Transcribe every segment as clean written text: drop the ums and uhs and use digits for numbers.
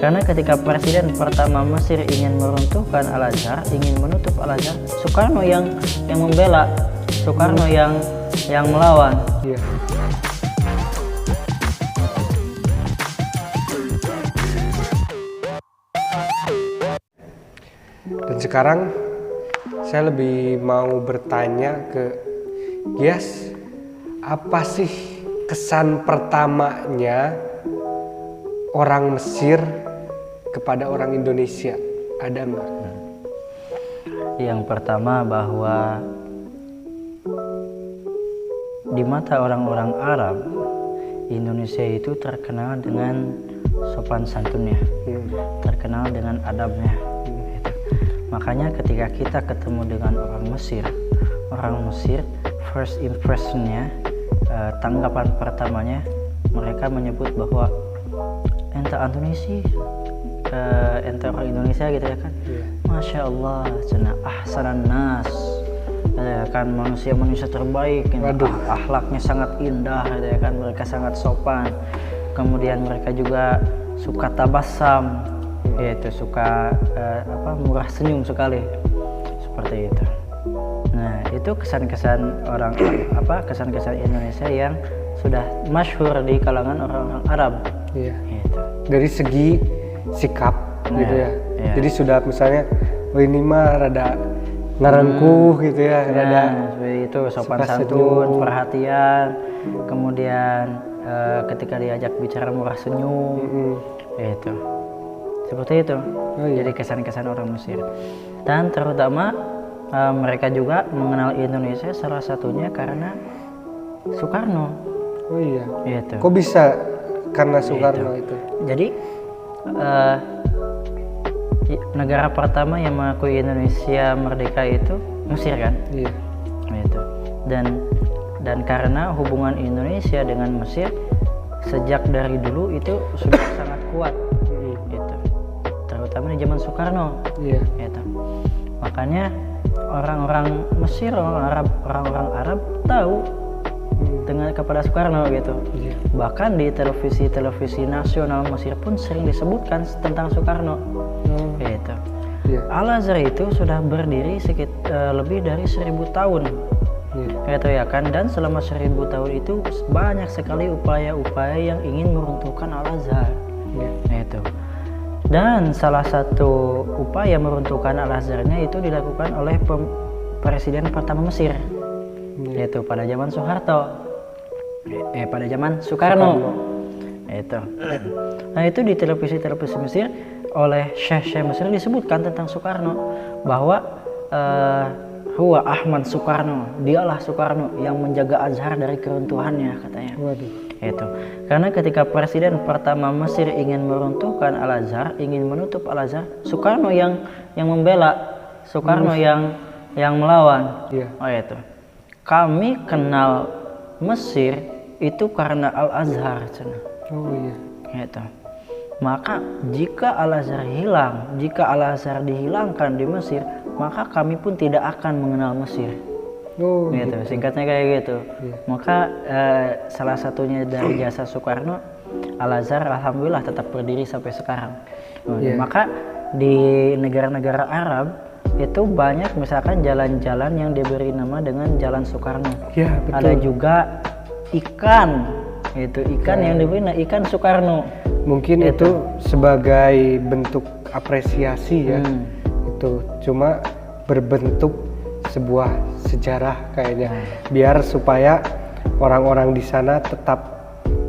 Karena ketika presiden pertama Mesir ingin meruntuhkan Al-Azhar, ingin menutup Al-Azhar, Soekarno yang membela, Soekarno yang melawan. Iya. Dan sekarang saya lebih mau bertanya ke Gias, apa sih kesan pertamanya orang Mesir kepada orang Indonesia? Ada nggak? Yang pertama bahwa di mata orang-orang Arab, Indonesia itu terkenal dengan sopan santunnya, terkenal dengan adabnya. Makanya ketika kita ketemu dengan orang Mesir first impressionnya, tanggapan pertamanya mereka menyebut bahwa ente Indonesia, ente orang Indonesia gitu ya kan, Masya Allah, cenah ahsanan nas, ya kan, manusia terbaik, akhlaknya sangat indah, ya kan, mereka sangat sopan, kemudian mereka juga suka tabassum, yaitu suka murah senyum sekali, seperti itu. Nah, itu kesan-kesan orang kesan-kesan Indonesia yang sudah masyhur di kalangan orang-orang Arab. Iya. Gitu. Dari segi sikap gitu ya. Iya. Jadi sudah misalnya, ini mah rada ngarengkuh gitu ya, rada seperti itu, sopan suka santun, senyum, perhatian, kemudian ketika diajak bicara murah senyum, itu seperti itu. Jadi kesan-kesan orang Mesir. Dan terutama mereka juga mengenal Indonesia salah satunya karena Soekarno. Oh iya. Itu. Kok bisa karena Soekarno itu? Jadi negara pertama yang mengakui Indonesia merdeka itu Mesir kan? Iya. Itu. Dan karena hubungan Indonesia dengan Mesir sejak dari dulu itu sudah sangat kuat. Itu. Terutama di zaman Soekarno. Iya. Itu. Makanya orang-orang Mesir, orang-orang Arab tahu dengan kepada Soekarno gitu. Iya. Bahkan di televisi nasional Mesir pun sering disebutkan tentang Soekarno. Gitu. Iya. Al-Azhar itu sudah berdiri sekitar lebih dari 1000 tahun. Gitu ya kan, dan selama 1000 tahun itu banyak sekali upaya-upaya yang ingin meruntuhkan Al-Azhar. Gitu. Dan salah satu upaya meruntuhkan Al-Azharnya itu dilakukan oleh presiden pertama Mesir, yaitu pada zaman pada zaman Soekarno. Itu. Nah, itu di televisi Mesir oleh Syekh Mesir disebutkan tentang Soekarno bahwa Huwa Ahmad Soekarno, dialah Soekarno yang menjaga Azhar dari keruntuhannya, katanya. Itu. Karena ketika presiden pertama Mesir ingin meruntuhkan Al-Azhar, ingin menutup Al-Azhar, Soekarno yang membela, Soekarno yang melawan. Oh itu. Kami kenal Mesir itu karena Al-Azhar. Oh iya. Gitu. Maka jika Al-Azhar hilang, jika Al-Azhar dihilangkan di Mesir, maka kami pun tidak akan mengenal Mesir. Gitu. Singkatnya kayak gitu. Maka salah satunya dari jasa Soekarno, Al-Azhar alhamdulillah tetap berdiri sampai sekarang. Maka di negara-negara Arab itu banyak misalkan jalan-jalan yang diberi nama dengan Jalan Soekarno. Ada juga ikan yang diberi nama ikan Soekarno. Mungkin itu sebagai bentuk apresiasi ya. Itu cuma berbentuk sebuah sejarah kayaknya, biar supaya orang-orang di sana tetap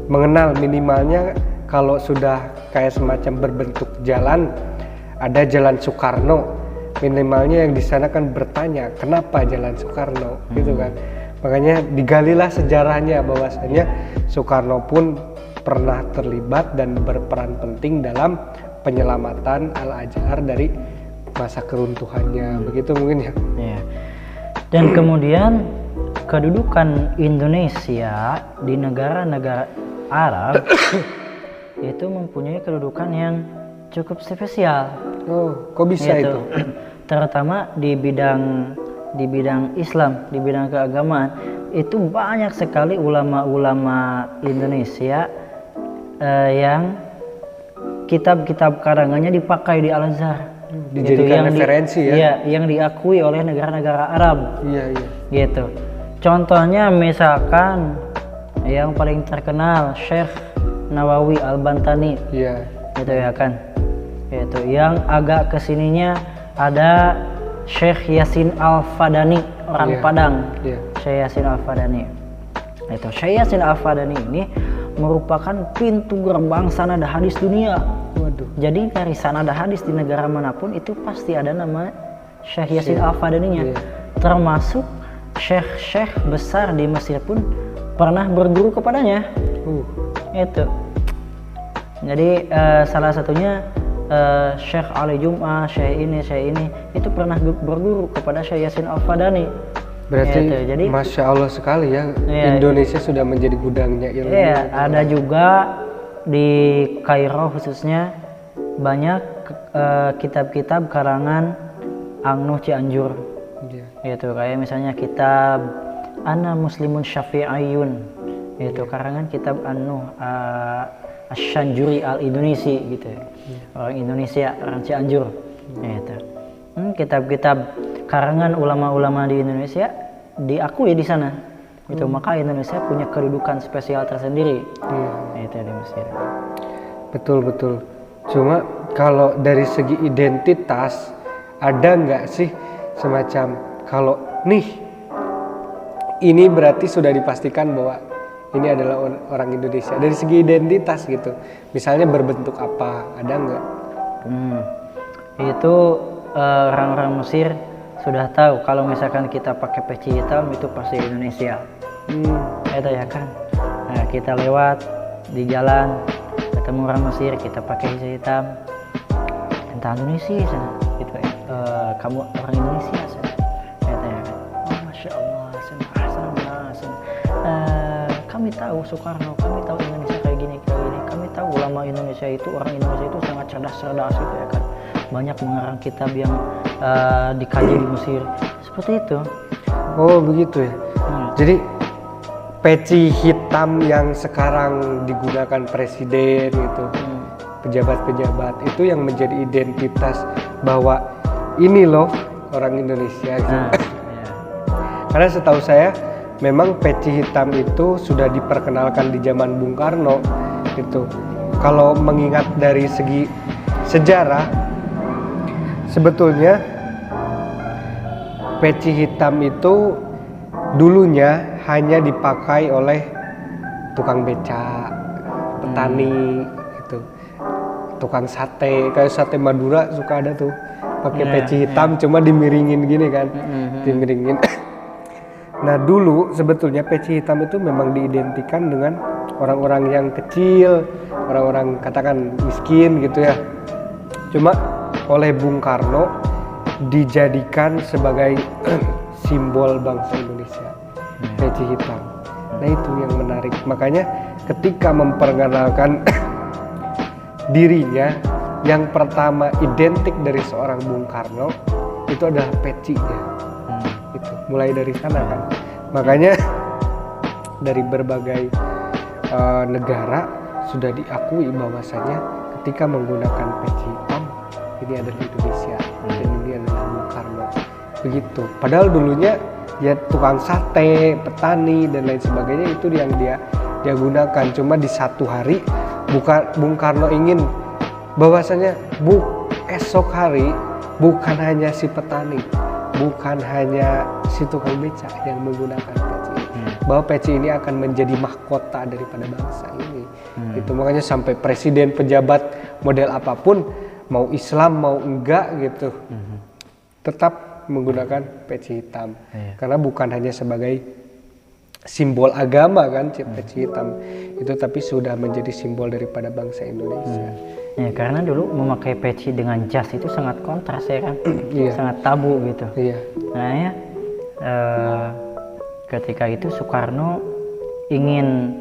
mengenal, minimalnya kalau sudah kayak semacam berbentuk jalan, ada Jalan Soekarno, minimalnya yang di sana kan bertanya kenapa Jalan Soekarno, gitu kan. Makanya digalilah sejarahnya bahwasanya Soekarno pun pernah terlibat dan berperan penting dalam penyelamatan Al-Azhar dari masa keruntuhannya, begitu mungkin ya. Dan kemudian kedudukan Indonesia di negara-negara Arab itu mempunyai kedudukan yang cukup spesial. Kok bisa itu? Terutama di bidang Islam, di bidang keagamaan, itu banyak sekali ulama-ulama Indonesia yang kitab-kitab karangannya dipakai di Al-Azhar. Dijadikan referensi ya. Iya, yang diakui oleh negara-negara Arab. Iya, iya. Gitu. Contohnya misalkan yang paling terkenal Syekh Nawawi Al-Bantani. Iya. Gitu ya kan. Itu yang agak kesininya ada Syekh Yasin Al-Fadani, orang Iya. Padang. Iya. Syekh Yasin Al-Fadani. Itu Syekh Yasin Al-Fadani ini merupakan pintu gerbang sanad hadis dunia. Waduh. Jadi dari sanad hadis di negara manapun itu pasti ada nama Syekh Yasin Al-Fadaninya. Iya. Termasuk syekh-syekh besar di Mesir pun pernah berguru kepadanya. Itu. Jadi salah satunya Syekh Ali Jum'ah, Syekh ini itu pernah berguru kepada Syekh Yasin Al-Fadani. Berarti Gitu. Jadi Masya Allah sekali ya, Iya. Indonesia sudah menjadi gudangnya ilmu. iya, ada juga di Kairo khususnya banyak kitab-kitab karangan Angnuh Cianjur. Iya. Gitu, kayak misalnya kitab Ana Muslimun Syafi'iyun. Itu karangan kitab Angnuh Asy-Syanjuri Al-Indonesi gitu. Orang Indonesia, orang Cianjur. Gitu. Kitab-kitab karangan ulama-ulama di Indonesia diakui di sana. Itu maka Indonesia punya kedudukan spesial tersendiri. Itu di Mesir. Betul. Cuma kalau dari segi identitas ada nggak sih semacam kalau nih ini berarti sudah dipastikan bahwa ini adalah orang Indonesia dari segi identitas gitu. Misalnya berbentuk apa, ada nggak? Itu orang-orang Mesir sudah tahu kalau misalkan kita pakai peci hitam itu pasti Indonesia. Itu ya kan. Nah, kita lewat di jalan ketemu orang Mesir, kita pakai peci hitam, entah Indonesia sana, gitu ya. Kamu orang Indonesia sana. Itu ya kan. Oh, Masya Allah, kami tahu Soekarno, kami tahu Indonesia kayak gini. Kami tahu ulama Indonesia itu, orang Indonesia itu sangat cerdas gitu ya kan. Banyak mengarang kitab yang dikaji di Mesir. Seperti itu. Oh begitu ya. Jadi peci hitam yang sekarang digunakan presiden itu, pejabat-pejabat itu yang menjadi identitas bahwa ini loh orang Indonesia gitu. Karena setahu saya memang peci hitam itu sudah diperkenalkan di zaman Bung Karno gitu. Kalau mengingat dari segi sejarah, sebetulnya peci hitam itu dulunya hanya dipakai oleh tukang beca, petani gitu, tukang sate, kayak sate Madura suka ada tuh pakai peci hitam, cuma dimiringin gini kan, dimiringin. Nah dulu sebetulnya peci hitam itu memang diidentikan dengan orang-orang yang kecil, orang-orang katakan miskin gitu ya. Cuma oleh Bung Karno dijadikan sebagai simbol bangsa Indonesia, peci hitam. Nah itu yang menarik. Makanya ketika memperkenalkan dirinya, yang pertama identik dari seorang Bung Karno itu adalah pecinya. Itu mulai dari sana kan. Makanya dari berbagai negara sudah diakui bahwasanya ketika menggunakan peci hitam ini adalah Indonesia dan ini adalah Bung Karno. Begitu. Padahal dulunya ya tukang sate, petani dan lain sebagainya itu yang dia gunakan. Cuma di satu hari Bung Karno ingin bahwasanya esok hari bukan hanya si petani, bukan hanya si tukang beca yang menggunakan peci, bahwa peci ini akan menjadi mahkota daripada bangsa ini. Itu makanya sampai presiden, pejabat model apapun, mau Islam mau enggak gitu, tetap menggunakan peci hitam. Karena bukan hanya sebagai simbol agama kan peci hitam itu, tapi sudah menjadi simbol daripada bangsa Indonesia. Ya, karena dulu memakai peci dengan jas itu sangat kontras ya kan, Iya. sangat tabu gitu. Iya. Nah ya, ketika itu Soekarno ingin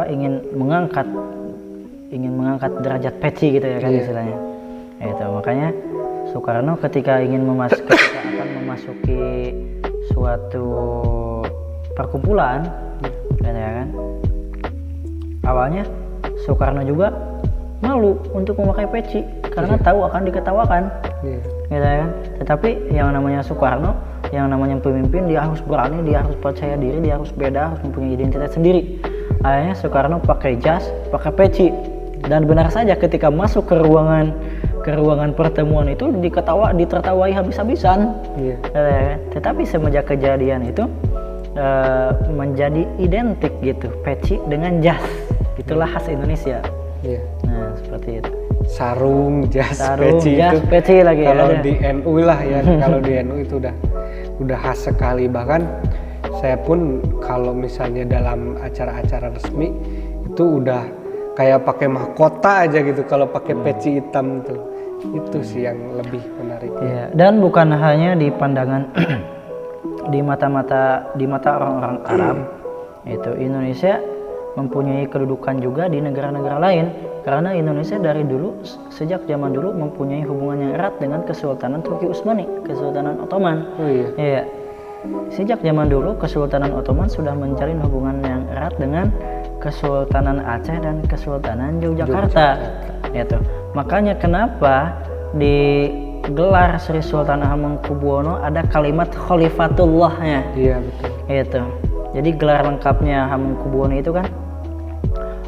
ingin mengangkat derajat peci gitu ya kan istilahnya. Itu makanya Soekarno ketika akan memasuki suatu perkumpulan, ya kan, awalnya Soekarno juga malu untuk memakai peci karena tahu akan diketawakan. Gitu kan. Tetapi yang namanya Soekarno, yang namanya pemimpin, dia harus berani, dia harus percaya diri, dia harus beda, harus mempunyai identitas sendiri. Akhirnya Soekarno pakai jas, pakai peci, dan benar saja ketika masuk ke ruangan pertemuan itu ditertawai habis-habisan. Tetapi semenjak kejadian itu menjadi identik gitu, peci dengan jas, itulah khas Indonesia. Nah seperti itu. Sarung, peci jas, itu peci lagi kalau ya, di NU lah ya. Kalau di NU itu udah khas sekali. Bahkan saya pun kalau misalnya dalam acara-acara resmi itu udah kayak pakai mahkota aja gitu kalau pakai peci hitam tuh. Itu sih yang lebih menarik. Dan bukan hanya di pandangan di mata orang-orang Arab, itu Indonesia mempunyai kedudukan juga di negara-negara lain, karena Indonesia dari dulu, sejak zaman dulu mempunyai hubungan yang erat dengan Kesultanan Turki Utsmani, Kesultanan Ottoman. Sejak zaman dulu Kesultanan Ottoman sudah menjalin hubungan yang erat dengan Kesultanan Aceh dan Kesultanan Yogyakarta. Itu makanya kenapa di gelar Sri Sultan Hamengkubuwono ada kalimat Khalifatullahnya. Betul. Itu. Jadi gelar lengkapnya Hamengkubuwono itu kan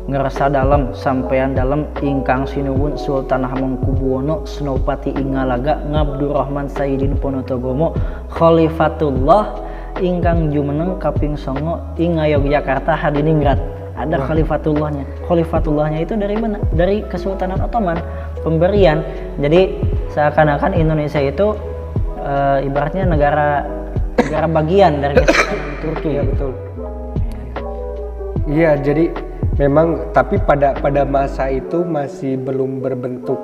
ngerasa dalam sampean dalam ingkang sinuwun Sultan Hamengkubuwono Senopati Ingalaga Ngabdurrahman Sayyidin Ponorogo Khalifatullah ingkang jumeneng kaping 9 ing Yogyakarta Hadiningrat. Ada Khalifatullahnya. Khalifatullahnya itu dari mana? Dari Kesultanan Ottoman, pemberian. Jadi seakan-akan Indonesia itu ibaratnya negara bagian dari Kesultanan Turki. Betul. Jadi memang tapi pada masa itu masih belum berbentuk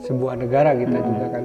sebuah negara kita juga kan.